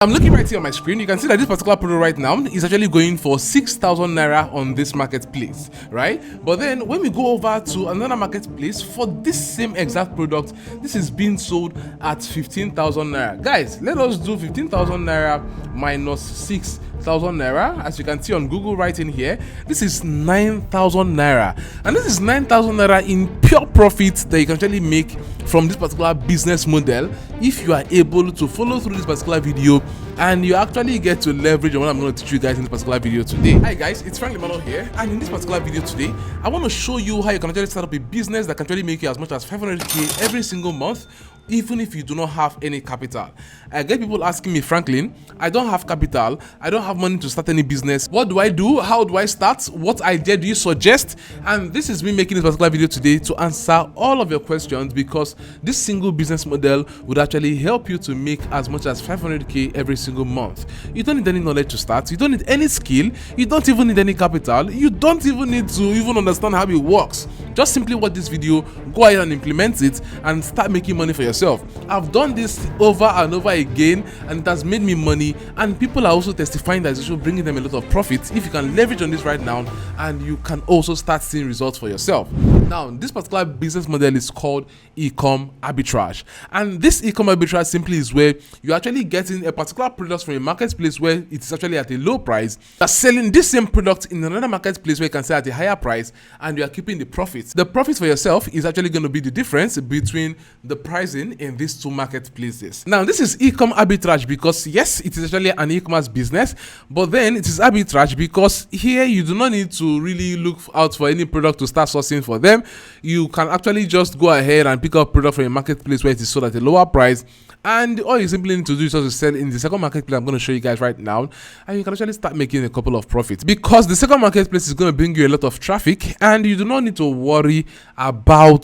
I'm looking right here on my screen. You can see that this particular product right now is actually going for 6,000 naira on this marketplace, right? But then when we go over to another marketplace for this same exact product, this is being sold at 15,000 naira. Guys, let us do 15,000 naira minus 6,000 naira. As you can see on Google right in here, this is 9,000 naira, and this is 9,000 naira in pure profit that you can actually make from this particular business model if you are able to follow through this particular video and you actually get to leverage on what I'm going to teach you guys in this particular video today. Hi guys, it's Frank Emmanuel here, and in this particular video today I want to show you how you can actually start up a business that can actually make you as much as 500k every single month, even if you do not have any capital. I get people asking me, Franklin, I don't have capital, I don't have money to start any business. What do I do? How do I start? What idea do you suggest? And this is me making this particular video today to answer all of your questions, because this single business model would actually help you to make as much as 500k every single month. You don't need any knowledge to start, you don't need any skill, you don't even need any capital, you don't even need to even understand how it works. Just simply watch this video, go ahead and implement it, and start making money for yourself. I've done this over and over again, and it has made me money, and people are also testifying that it's also bringing them a lot of profit if you can leverage on this right now, and you can also start seeing results for yourself. Now, this particular business model is called Ecom Arbitrage, and this Ecom Arbitrage simply is where you're actually getting a particular product from a marketplace where it's actually at a low price, you're selling this same product in another marketplace where you can sell at a higher price, and you are keeping the profit. The profit for yourself is actually going to be the difference between the pricing in these two marketplaces. Now, this is Ecom Arbitrage because yes, it is actually an e-commerce business, but then it is arbitrage because here you do not need to really look out for any product to start sourcing for them. You can actually just go ahead and pick up product from a marketplace where it is sold at a lower price, and all you simply need to do is just to sell in the second marketplace I'm going to show you guys right now, and you can actually start making a couple of profits, because the second marketplace is going to bring you a lot of traffic, and you do not need to worry about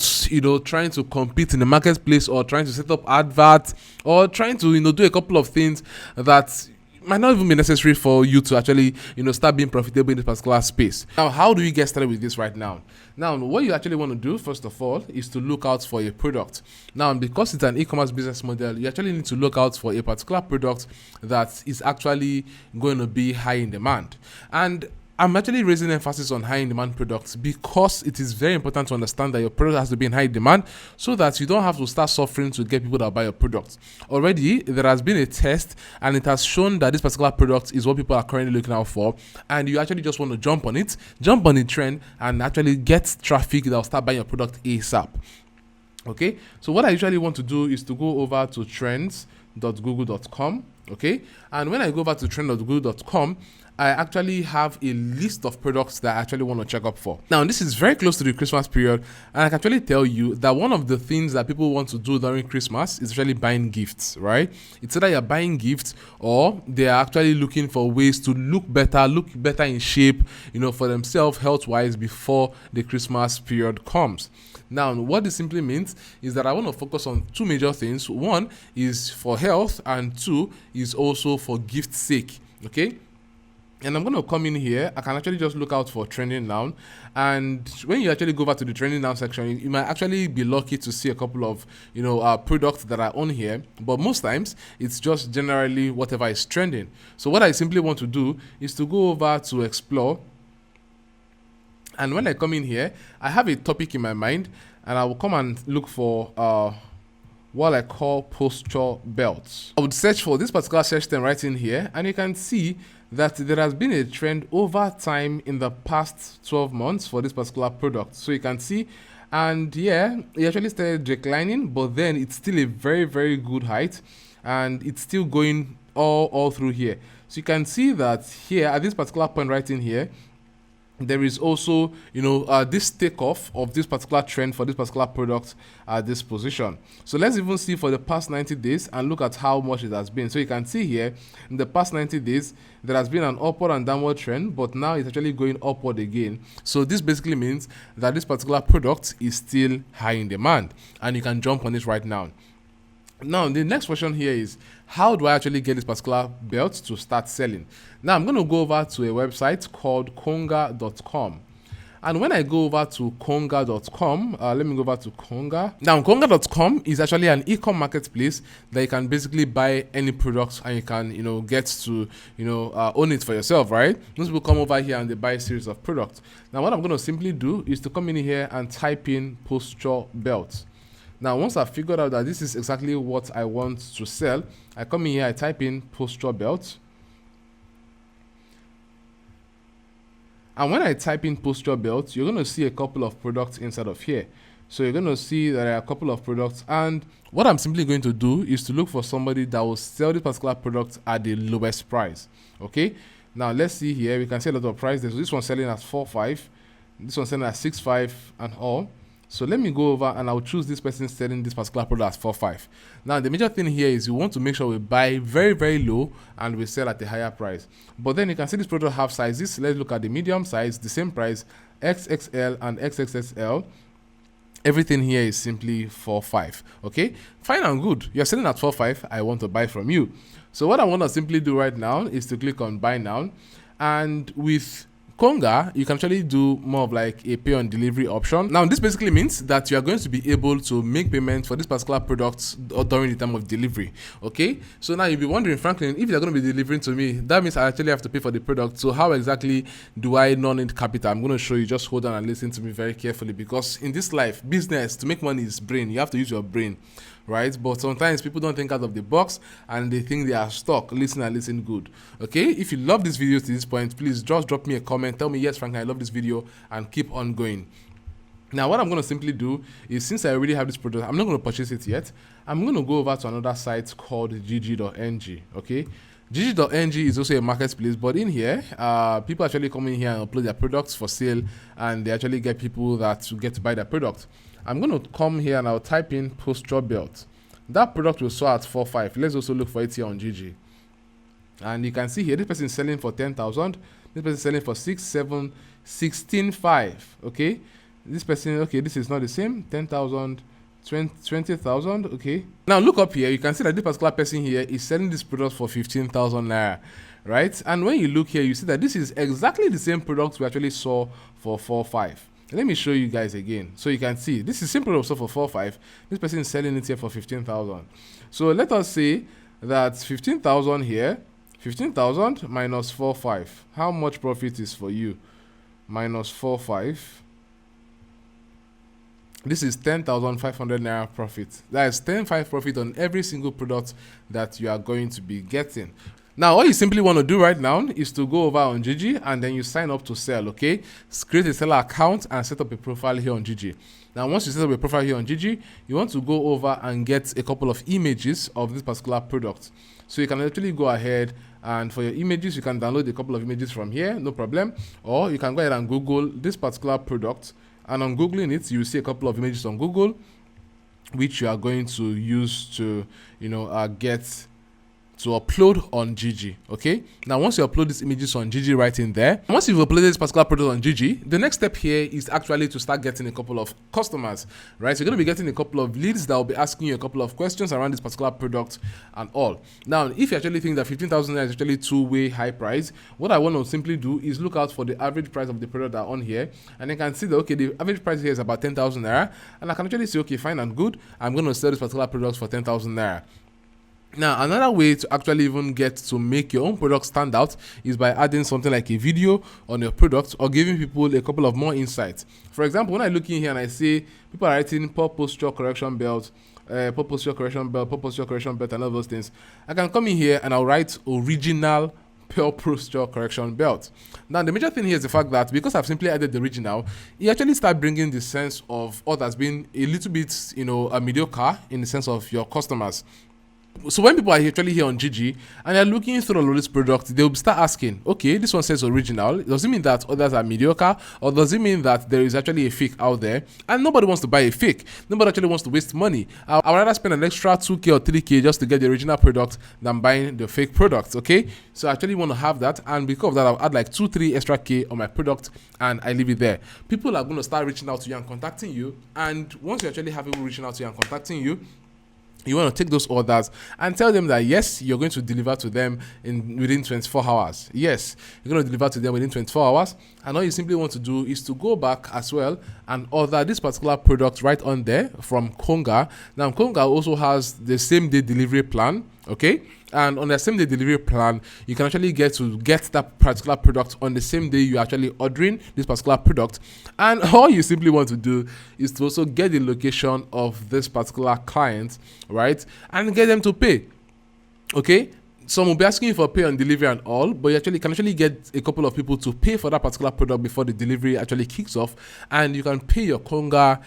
trying to compete in the marketplace, or trying to set up adverts, or trying to do a couple of things that might not even be necessary for you to actually start being profitable in this particular space. Now, how do you get started with this right now? Now, what you actually want to do first of all is to look out for a product. Now, because it's an e-commerce business model, you actually need to look out for a particular product that is actually going to be high in demand. And I'm actually raising emphasis on high in demand products because it is very important to understand that your product has to be in high demand so that you don't have to start suffering to get people that buy your product. Already, there has been a test and it has shown that this particular product is what people are currently looking out for, and you actually just want to jump on the trend, and actually get traffic that will start buying your product ASAP. Okay, so what I usually want to do is to go over to trends.google.com. okay, and when I go over to trend.google.com, I actually have a list of products that I actually want to check up for. Now, this is very close to the Christmas period, and I can actually tell you that one of the things that people want to do during Christmas is actually buying gifts, right? It's either you're buying gifts or they are actually looking for ways to look better in shape, for themselves health-wise before the Christmas period comes. Now, what this simply means is that I want to focus on two major things. One is for health, and two is also for gift sake, okay? And I'm going to come in here. I can actually just look out for trending now. And when you actually go over to the trending now section, you might actually be lucky to see a couple of, products that are on here. But most times, it's just generally whatever is trending. So what I simply want to do is to go over to explore. And when I come in here, I have a topic in my mind, and I will come and look for what I call posture belts. I would search for this particular search term right in here, and you can see that there has been a trend over time in the past 12 months for this particular product. So you can see, and yeah, it actually started declining, but then it's still a very, very good height, and it's still going all through here. So you can see that here at this particular point right in here, there is also this takeoff of this particular trend for this particular product at this position. So let's even see for the past 90 days and look at how much it has been. So you can see here in the past 90 days there has been an upward and downward trend, but now it's actually going upward again. So this basically means that this particular product is still high in demand, and you can jump on it right now. Now, the next question here is, how do I actually get this particular belt to start selling? Now, I'm going to go over to a website called konga.com. And when I go over to konga.com, let me go over to Konga. Now, konga.com is actually an e-com marketplace that you can basically buy any products and you can, get to, own it for yourself, right? Most people come over here and they buy a series of products. Now, what I'm going to simply do is to come in here and type in posture belt. Now, once I've figured out that this is exactly what I want to sell, I come in here, I type in posture belt. And when I type in posture belt, you're going to see a couple of products inside of here. So you're going to see that there are a couple of products. And what I'm simply going to do is to look for somebody that will sell this particular product at the lowest price. Okay. Now let's see here. We can see a lot of prices. So this one's selling at 4.5. This one's selling at 6.5 and all. So let me go over and I'll choose this person selling this particular product at 4.5. Now the major thing here is you want to make sure we buy very, very low and we sell at a higher price. But then you can see this product have sizes. Let's look at the medium size, the same price, XXL and XXSL. Everything here is simply 4.5. Okay, fine and good. You're selling at 4.5. I want to buy from you. So what I want to simply do right now is to click on buy now, and with Konga, you can actually do more of like a pay on delivery option. Now, this basically means that you are going to be able to make payment for this particular product during the time of delivery. Okay, so now you'll be wondering, Franklin, if you're going to be delivering to me, that means I actually have to pay for the product. So how exactly do I not need capital? I'm going to show you. Just hold on and listen to me very carefully, because in this life, business, to make money is brain. You have to use your brain, right? But sometimes people don't think out of the box and they think they are stuck. Listen and listen good. Okay, if you love this video to this point, please just drop me a comment. Tell me, yes, Franklin, I love this video, and keep on going. Now, what I'm going to simply do is, since I already have this product, I'm not going to purchase it yet. I'm going to go over to another site called gg.ng. Okay, gg.ng is also a marketplace, but in here, people actually come in here and upload their products for sale, and they actually get people that get to buy their product. I'm going to come here and I'll type in posture belt. That product will sell at 4.5. Let's also look for it here on GG. And you can see here, this person is selling for 10,000. This person is selling for 16.5. Okay. This person, okay, this is not the same. 10,000, 20,000. Okay. Now look up here. You can see that this particular person here is selling this product for 15,000 naira. Right. And when you look here, you see that this is exactly the same product we actually saw for 4.5. Let me show you guys again. So you can see this is simple also for 4.5. This person is selling it here for 15,000. So let us say that 15,000 here, 15,000 minus 4.5. How much profit is for you? Minus 4.5. This is 10,500 naira profit. That is 10.5 profit on every single product that you are going to be getting. Now, all you simply want to do right now is to go over on GG and then you sign up to sell, okay? Create a seller account and set up a profile here on GG. Now, once you set up a profile here on GG, you want to go over and get a couple of images of this particular product. So you can actually go ahead and for your images, you can download a couple of images from here, no problem. Or you can go ahead and Google this particular product. And on Googling it, you will see a couple of images on Google, which you are going to use to, get to upload on GG. Okay, now once you upload these images on GG right in there, once you've uploaded this particular product on GG, the next step here is actually to start getting a couple of customers, right? So you're going to be getting a couple of leads that will be asking you a couple of questions around this particular product and all. Now, if you actually think that 15,000 is actually two-way high price, what I want to simply do is look out for the average price of the product that are on here, and I can see that, okay, the average price here is about 10,000 naira, and I can actually say, okay, fine and good, I'm going to sell this particular product for 10,000 naira. Now, another way to actually even get to make your own product stand out is by adding something like a video on your product or giving people a couple of more insights. For example, when I look in here and I say people are writing poor posture correction belt, poor posture correction belt, poor posture correction belt, and all those things, I can come in here and I'll write original poor posture correction belt. Now, the major thing here is the fact that because I've simply added the original, you actually start bringing the sense of others being a little bit, a mediocre in the sense of your customers. So when people are actually here on GG and they're looking through all of this product, they'll start asking, okay, this one says original. Does it mean that others are mediocre? Or does it mean that there is actually a fake out there? And nobody wants to buy a fake. Nobody actually wants to waste money. I would rather spend an extra 2K or 3K just to get the original product than buying the fake product, okay? So I actually want to have that. And because of that, I'll add like 2-3 extra K on my product and I leave it there. People are going to start reaching out to you and contacting you. And once you actually have people reaching out to you and contacting you, You want to take those orders and tell them that yes, you're going to deliver to them within 24 hours. Yes, you're going to deliver to them within 24 hours. And all you simply want to do is to go back as well and order this particular product right on there from Konga. Now, Konga also has the same day delivery plan. Okay, and on the same day delivery plan, you can actually get that particular product on the same day you're actually ordering this particular product. And all you simply want to do is to also get the location of this particular client, right, and get them to pay. Okay, some will be asking you for pay on delivery and all, but you can actually get a couple of people to pay for that particular product before the delivery actually kicks off, and you can pay your Konga,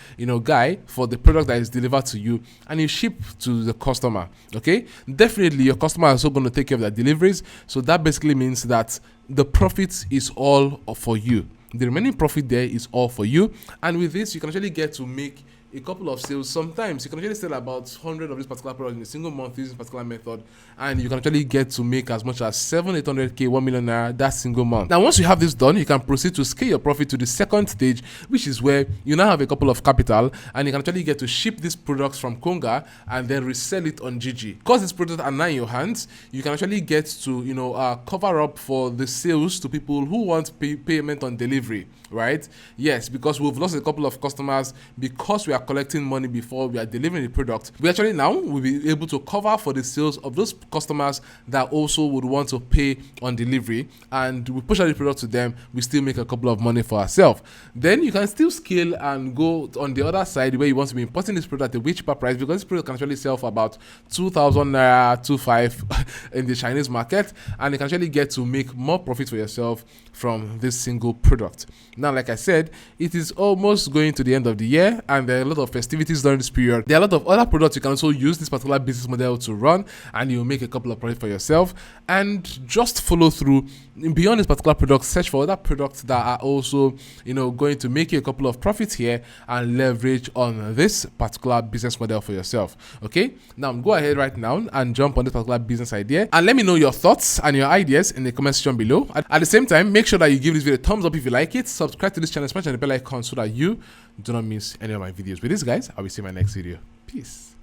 guy for the product that is delivered to you, and you ship to the customer. Okay, definitely your customer is also going to take care of their deliveries, so that basically means that the profit is all for you. The remaining profit there is all for you, and with this you can actually get to make a couple of sales. Sometimes you can actually sell about 100 of this particular product in a single month using this particular method, and you can actually get to make as much as 700-800k, 1 million naira that single month. Now, once you have this done, you can proceed to scale your profit to the second stage, which is where you now have a couple of capital, and you can actually get to ship these products from Konga and then resell it on Gigi. Because these products are now in your hands, you can actually get to cover up for the sales to people who want payment on delivery, right? Yes, because we've lost a couple of customers because we are collecting money before we are delivering the product. We actually now will be able to cover for the sales of those customers that also would want to pay on delivery, and we push out the product to them. We still make a couple of money for ourselves. Then you can still scale and go on the other side where you want to be importing this product at a way cheaper price, because this product can actually sell for about 2,000 naira, 2,500 in the Chinese market, and you can actually get to make more profit for yourself from this single product. Now, like I said, it is almost going to the end of the year, and there are a lot of festivities during this period. There are a lot of other products you can also use this particular business model to run, and you'll make a couple of profit for yourself. And just follow through beyond this particular product, search for other products that are also going to make you a couple of profits here and leverage on this particular business model for yourself. Okay, now go ahead right now and jump on this particular business idea, and let me know your thoughts and your ideas in the comment section below. At the same time, make sure that you give this video a thumbs up if you like it, subscribe to this channel, smash the bell icon so that you do not miss any of my videos. With this, guys, I will see you in my next video. Peace.